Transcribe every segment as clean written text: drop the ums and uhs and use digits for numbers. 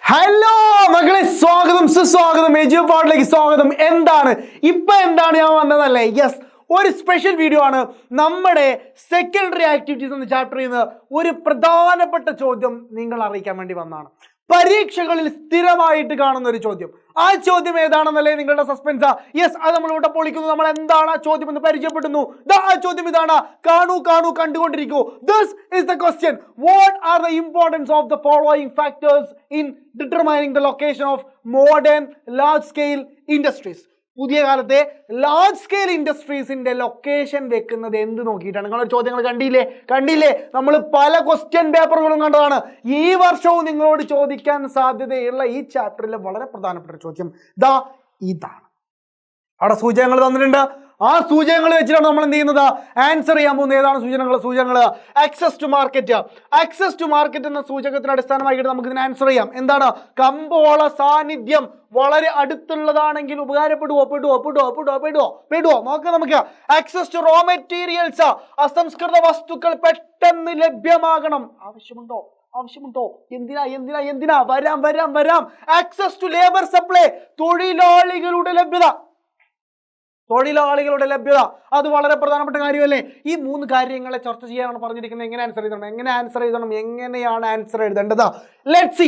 Hello മക്കളെ, സ്വാഗതം സുസ്വാഗതം എജു പാട്ടിലേക്ക് സ്വാഗതം. എന്താണ് ഞാൻ വന്നതല്ലേ? യെസ്, ഒരു സ്പെഷ്യൽ വീഡിയോ ആണ്. നമ്മുടെ സെക്കൻഡറി ആക്ടിവിറ്റീസ് എന്ന ചാപ്റ്ററിൽ നിന്ന് ഒരു പ്രധാനപ്പെട്ട ചോദ്യം നിങ്ങൾ അറിയിക്കാൻ വേണ്ടി വന്നതാണ്. പരീക്ഷകളിൽ സ്ഥിരമായിട്ട് കാണുന്ന ഒരു ചോദ്യം. ആ ചോദ്യം ഏതാണെന്നല്ലേ നിങ്ങളുടെ സസ്പെൻസാ? യെസ്, അത് നമ്മൾ ഇവിടെ പൊളിക്കുന്നു. നമ്മൾ എന്താണ് ആ ചോദ്യം എന്ന് പരിചയപ്പെടുന്നു. ആ ചോദ്യം ഇതാണ്. കണ്ടുകൊണ്ടിരിക്കൂ. This is the question. What are the importance of the following factors in determining the location of modern large scale industries? പുതിയ കാലത്തെ ലാർജ് സ്കെയിൽ ഇൻഡസ്ട്രീസിന്റെ ലൊക്കേഷൻ വെക്കുന്നത് എന്ത് നോക്കിയിട്ടാണ്? നിങ്ങളൊരു ചോദ്യങ്ങൾ കണ്ടില്ലേ? നമ്മൾ പല ക്വസ്റ്റ്യൻ പേപ്പറുകളും കണ്ടതാണ്. ഈ വർഷവും നിങ്ങളോട് ചോദിക്കാൻ സാധ്യതയുള്ള ഈ ചാപ്റ്ററിലെ വളരെ പ്രധാനപ്പെട്ട ചോദ്യം ഇതാണ്. അവിടെ സൂചകങ്ങൾ തന്നിട്ടുണ്ട്. ആ സൂചകങ്ങൾ വെച്ചിട്ടാണ് നമ്മൾ എന്ത് ചെയ്യുന്നത്? ആൻസർ ചെയ്യാൻ പോകുന്നത്. ഏതാണ് സൂചകങ്ങൾ? ആക്സസ് ടു മാർക്കറ്റ് എന്ന സൂചകത്തിന് അടിസ്ഥാനമായിട്ട് നമുക്ക് ഇതിന് ആൻസർ ചെയ്യാം. എന്താണ്? കമ്പോള സാന്നിധ്യം വളരെ അടുത്തുള്ളതാണെങ്കിൽ ഉപകാരപ്പെടുവോ? നോക്കാം നമുക്ക്. ആക്സസ് ടു റോ മെറ്റീരിയൽസ്, അസംസ്കൃത വസ്തുക്കൾ പെട്ടെന്ന് ലഭ്യമാകണം. ആവശ്യമുണ്ടോ? എന്തിനാ? വരാം. ആക്സസ് ടു ലേബർ സപ്ലൈ, തൊഴിലാളികളുടെ ലഭ്യത അത് വളരെ പ്രധാനപ്പെട്ട കാര്യമല്ലേ? ഈ മൂന്ന് കാര്യങ്ങളെ ചർച്ച ചെയ്യാനാണ് പറഞ്ഞിരിക്കുന്നത്. എങ്ങനെയാണ് ആൻസർ എഴുതേണ്ടത്? Let's see.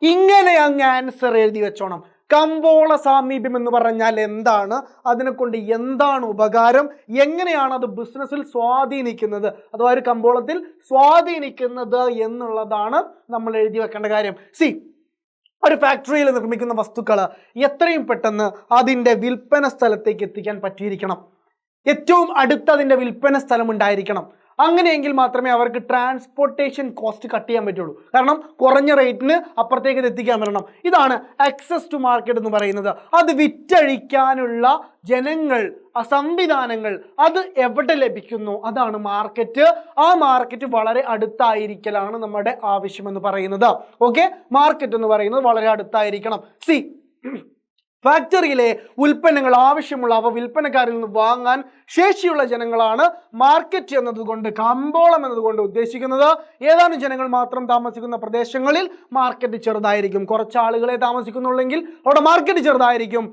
ഇങ്ങനെ അങ്ങ് ആൻസർ എഴുതി വെച്ചോണം. കമ്പോള സാമീപ്യം എന്ന് പറഞ്ഞാൽ എന്താണ്? അതിനെ കൊണ്ട് എന്താണ് ഉപകാരം? എങ്ങനെയാണ് അത് ബിസിനസ്സിൽ സ്വാധീനിക്കുന്നത്, അഥവാ ഒരു കമ്പോളത്തിൽ സ്വാധീനിക്കുന്നത് എന്നുള്ളതാണ് നമ്മൾ എഴുതി വെക്കേണ്ട കാര്യം. ഒരു ഫാക്ടറിയിൽ നിർമ്മിക്കുന്ന വസ്തുക്കൾ എത്രയും പെട്ടെന്ന് അതിൻ്റെ വിൽപ്പന സ്ഥലത്തേക്ക് എത്തിക്കാൻ പറ്റിയിരിക്കണം. ഏറ്റവും അടുത്ത് അതിൻ്റെ വിൽപ്പന സ്ഥലം ഉണ്ടായിരിക്കണം. അങ്ങനെയെങ്കിൽ മാത്രമേ അവർക്ക് ട്രാൻസ്പോർട്ടേഷൻ കോസ്റ്റ് കട്ട് ചെയ്യാൻ പറ്റുള്ളൂ. കാരണം കുറഞ്ഞ റേറ്റിന് അപ്പുറത്തേക്ക് എത്തിക്കാൻ പറ്റണം. ഇതാണ് ആക്സസ് ടു മാർക്കറ്റ് എന്ന് പറയുന്നത്. അത് വിറ്റഴിക്കാനുള്ള ജനങ്ങൾ, സംവിധാനങ്ങൾ അത് എവിടെ ലഭിക്കുന്നു? അതാണ് മാർക്കറ്റ്. ആ മാർക്കറ്റ് വളരെ അടുത്തായിരിക്കലാണ് നമ്മുടെ ആവശ്യമെന്ന് പറയുന്നത്. ഓക്കെ, മാർക്കറ്റ് എന്ന് പറയുന്നത് വളരെ അടുത്തായിരിക്കണം. ഫാക്ടറിയിലെ ഉൽപ്പന്നങ്ങൾ ആവശ്യമുള്ള അവ വിൽപ്പനക്കാരിൽ നിന്ന് വാങ്ങാൻ ശേഷിയുള്ള ജനങ്ങളാണ് മാർക്കറ്റ് എന്നതുകൊണ്ട്, കമ്പോളം എന്നതുകൊണ്ട് ഉദ്ദേശിക്കുന്നത്. ഏതാനും ജനങ്ങൾ മാത്രം താമസിക്കുന്ന പ്രദേശങ്ങളിൽ മാർക്കറ്റ് ചെറുതായിരിക്കും. കുറച്ച് ആളുകളെ താമസിക്കുന്നുള്ളെങ്കിൽ അവിടെ മാർക്കറ്റ് ചെറുതായിരിക്കും.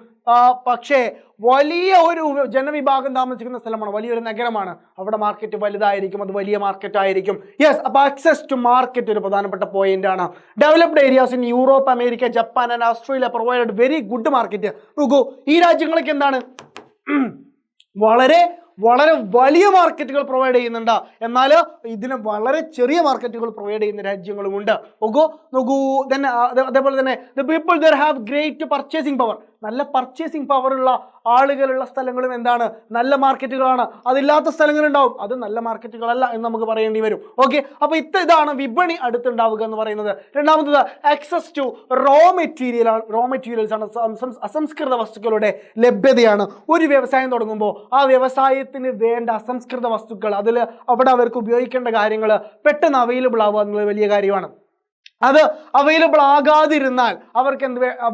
പക്ഷേ വലിയ ഒരു ജനവിഭാഗം താമസിക്കുന്ന സ്ഥലമാണ്, വലിയൊരു നഗരമാണ്, അവിടെ മാർക്കറ്റ് വലുതായിരിക്കും. അത് വലിയ മാർക്കറ്റ് ആയിരിക്കും. യെസ്, അപ്പോൾ ആക്സസ് ടു മാർക്കറ്റ് ഒരു പ്രധാനപ്പെട്ട പോയിന്റ് ആണ്. Developed areas in Europe, America, Japan and Australia provided very good market. നോക്കൂ, ഈ രാജ്യങ്ങളൊക്കെ എന്താണ്? വളരെ വലിയ മാർക്കറ്റുകൾ പ്രൊവൈഡ് ചെയ്യുന്നുണ്ട്. എന്നാൽ ഇതിന് വളരെ ചെറിയ മാർക്കറ്റുകൾ പ്രൊവൈഡ് ചെയ്യുന്ന രാജ്യങ്ങളുമുണ്ട്. നോക്കൂ. അതേപോലെ തന്നെ the people there have great purchasing power. നല്ല പർച്ചേസിങ് പവർ ഉള്ള ആളുകളുള്ള സ്ഥലങ്ങളും എന്താണ്? നല്ല മാർക്കറ്റുകളാണ്. അതില്ലാത്ത സ്ഥലങ്ങളുണ്ടാവും, അത് നല്ല മാർക്കറ്റുകളല്ല എന്ന് നമുക്ക് പറയേണ്ടി വരും. ഓക്കെ, അപ്പോൾ ഇതാണ് വിപണി അടുത്തുണ്ടാവുക എന്ന് പറയുന്നത്. രണ്ടാമത്തത് ആക്സസ് ടു റോ മെറ്റീരിയൽസ് ആണ്. അസംസ്കൃത വസ്തുക്കളുടെ ലഭ്യതയാണ്. ഒരു വ്യവസായം തുടങ്ങുമ്പോൾ ആ വ്യവസായത്തിന് വേണ്ട അസംസ്കൃത വസ്തുക്കൾ, അവിടെ അവർക്ക് ഉപയോഗിക്കേണ്ട കാര്യങ്ങൾ പെട്ടെന്ന് അവൈലബിൾ ആവുക എന്നുള്ളത് വലിയ കാര്യമാണ്. അത് അവൈലബിൾ ആകാതിരുന്നാൽ അവർക്ക്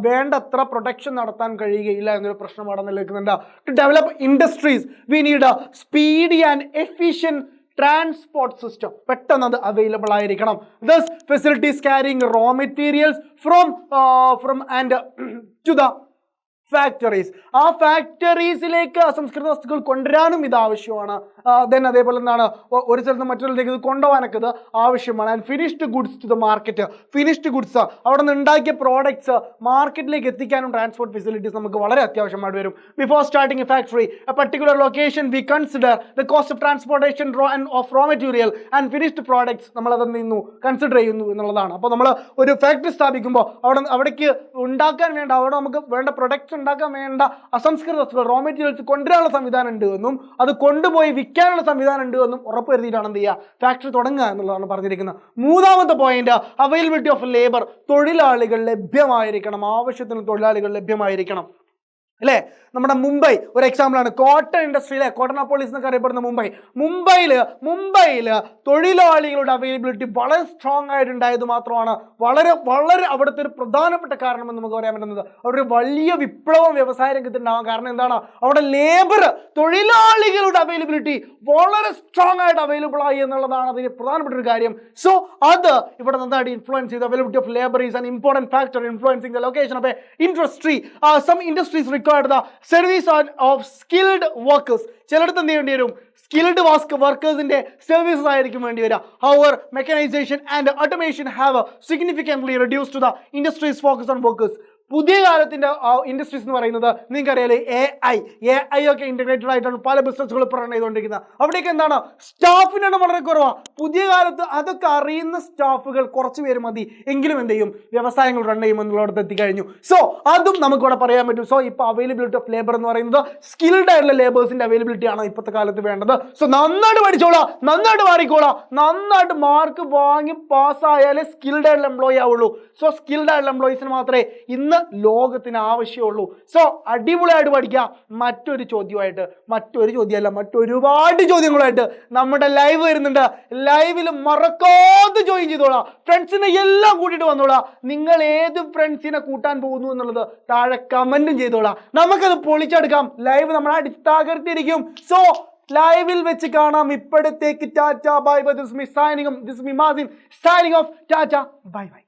വേണ്ടത്ര പ്രൊട്ടക്ഷൻ നടത്താൻ കഴിയുകയില്ല എന്നൊരു പ്രശ്നം അവിടെ നിലനിൽക്കുന്നുണ്ട്. To develop industries we need speedy and efficient transport system. പെട്ടെന്ന് അത് അവൈലബിൾ ആയിരിക്കണം. Thus facilities carrying raw materials from and to the factories. ആ ഫാക്ടറീസിലേക്ക് അസംസ്കൃത വസ്തുക്കൾ കൊണ്ടുവരാനും ഇത് ആവശ്യമാണ്. അതേപോലെ എന്താണ്, ഒരു സ്ഥലത്ത് മറ്റൊരിടത്തേക്ക് ഇത് കൊണ്ടുപോകാനൊക്കെ ഇത് ആവശ്യമാണ്. And finished goods to the market. Finished goods, അവിടെ നിന്ന് ഉണ്ടാക്കിയ പ്രോഡക്ട്സ് മാർക്കറ്റിലേക്ക് എത്തിക്കാനും ട്രാൻസ്പോർട്ട് ഫെസിലിറ്റീസ് നമുക്ക് വളരെ അത്യാവശ്യമായിട്ട് വരും. Before starting a factory a particular location we consider the cost of transportation of raw material and finished products. നമ്മൾ അത് കൺസിഡർ ചെയ്യുന്നു എന്നുള്ളതാണ്. അപ്പോൾ നമ്മൾ ഒരു ഫാക്ടറി സ്ഥാപിക്കുമ്പോൾ അവിടേക്ക് ഉണ്ടാക്കാൻ വേണ്ട, അവിടെ നമുക്ക് വേണ്ട പ്രൊഡക്ട്സ് ഉണ്ടാക്കാൻ വേണ്ട അസംസ്കൃത വസ്തുക്കൾ, റോ മെറ്റീരിയൽസ് കൊണ്ടുവരാനുള്ള സംവിധാനം ഉണ്ട് എന്നും അത് കൊണ്ടുപോയി വിൽക്കാനുള്ള സംവിധാനം ഉണ്ട് എന്നും ഉറപ്പ് വരുത്തിയിട്ടാണ് എന്ത് ചെയ്യുക? ഫാക്ടറി തുടങ്ങുക എന്നുള്ളതാണ് പറഞ്ഞിരിക്കുന്നത്. മൂന്നാമത്തെ പോയിന്റ് അവൈലബിലിറ്റി ഓഫ് ലേബർ. തൊഴിലാളികൾ ലഭ്യമായിരിക്കണം. ആവശ്യത്തിന് തൊഴിലാളികൾ ലഭ്യമായിരിക്കണം. അല്ലേ? നമ്മുടെ മുംബൈ ഒരു എക്സാമ്പിളാണ്. കോട്ടൺ ഇൻഡസ്ട്രിയിലെ കോട്ടണോപോളിസ് എന്നൊക്കെ അറിയപ്പെടുന്ന മുംബൈയിൽ തൊഴിലാളികളുടെ അവൈലബിലിറ്റി വളരെ സ്ട്രോങ് ആയിട്ടുണ്ടായത് മാത്രമാണ് വളരെ വളരെ അവിടുത്തെ ഒരു പ്രധാനപ്പെട്ട കാരണം എന്ന് നമുക്ക് പറയാൻ പറ്റുന്നത്. അവിടെ ഒരു വലിയ വിപ്ലവം വ്യവസായ രംഗത്തുണ്ടാവാൻ കാരണം എന്താണ്? അവിടെ തൊഴിലാളികളുടെ അവൈലബിലിറ്റി വളരെ സ്ട്രോങ് ആയിട്ട് അവൈലബിൾ ആയി എന്നുള്ളതാണ് അതിന് പ്രധാനപ്പെട്ട ഒരു കാര്യം. സോ അത് ഇവിടെ നന്നായിട്ട് ഇൻഫ്ലുവൻസ് ചെയ്തു. Availability of labour is an important factor influencing the location of a industry. Some industries required the service of skilled workers. ചിലയിടത്ത് എന്ത് ചെയ്യേണ്ടി വരും? സ്കിൽഡ് വർക്കേഴ്സിന്റെ സർവീസസ് ആയിരിക്കും വേണ്ടി വരിക. However, mechanization and automation have significantly reduced the industry's focus on workers. പുതിയ കാലത്തിന്റെ industries എന്ന് പറയുന്നത് നിങ്ങൾക്കറിയാലേ AI ഒക്കെ ഇന്റഗ്രേറ്റഡ് ആയിട്ടാണ് പല ബിസിനസ്സുകൾ റൺ ചെയ്തുകൊണ്ടിരിക്കുന്നത്. അവിടേക്ക് എന്താണ്? സ്റ്റാഫിനാണ് വളരെ കുറവാണ്. പുതിയ കാലത്ത് അതൊക്കെ അറിയുന്ന സ്റ്റാഫുകൾ കുറച്ച് പേര് മതി, എങ്കിലും എന്ത് ചെയ്യും? വ്യവസായങ്ങൾ റൺ ചെയ്യുമെന്നുള്ളടത്ത് എത്തിക്കഴിഞ്ഞു. സോ അതും നമുക്കിവിടെ പറയാൻ പറ്റും. സോ ഇപ്പോൾ അവൈലബിലിറ്റി ഓഫ് ലേബർ എന്ന് പറയുന്നത് സ്കിൽഡ് ആയിട്ടുള്ള ലേബേഴ്സിന്റെ അവൈലബിലിറ്റി ആണ് ഇപ്പോഴത്തെ കാലത്ത് വേണ്ടത്. സോ നന്നായിട്ട് പഠിച്ചോളാം, നന്നായിട്ട് മാറിക്കോളാം, നന്നായിട്ട് മാർക്ക് വാങ്ങി പാസ്സായാലേ സ്കിൽഡ് ആയിട്ടുള്ള എംപ്ലോയി ആവുള്ളൂ. സോ സ്കിൽഡ് ആയിട്ടുള്ള എംപ്ലോയീസിന് മാത്രമേ ഇന്ന് ലോകത്തിന് ആവശ്യമുള്ളൂ. സോ അടിപൊളിയായിട്ട് പഠിക്കുക. മറ്റൊരു മറ്റൊരുപാട് ചോദ്യങ്ങളായിട്ട് നമ്മുടെ ലൈവ് വരുന്നുണ്ട്. ലൈവിൽ മറക്കാതെ ജോയിൻ ചെയ്തോളാം. ഫ്രണ്ട്സിനെ എല്ലാം കൂട്ടിയിട്ട് വന്നോളാം. നിങ്ങൾ ഏത് ഫ്രണ്ട്സിനെ കൂട്ടാൻ പോകുന്നു എന്നുള്ളത് താഴെ കമന്റും ചെയ്തോളാം. നമുക്കത് പൊളിച്ചെടുക്കാം. ലൈവ് നമ്മളെ അടിത്തകർത്തിരിക്കും. സോ ലൈവിൽ വെച്ച് കാണാം. ഇപ്പോഴത്തേക്ക് tata bye bye. This me Mazin signing off. Tata bye by.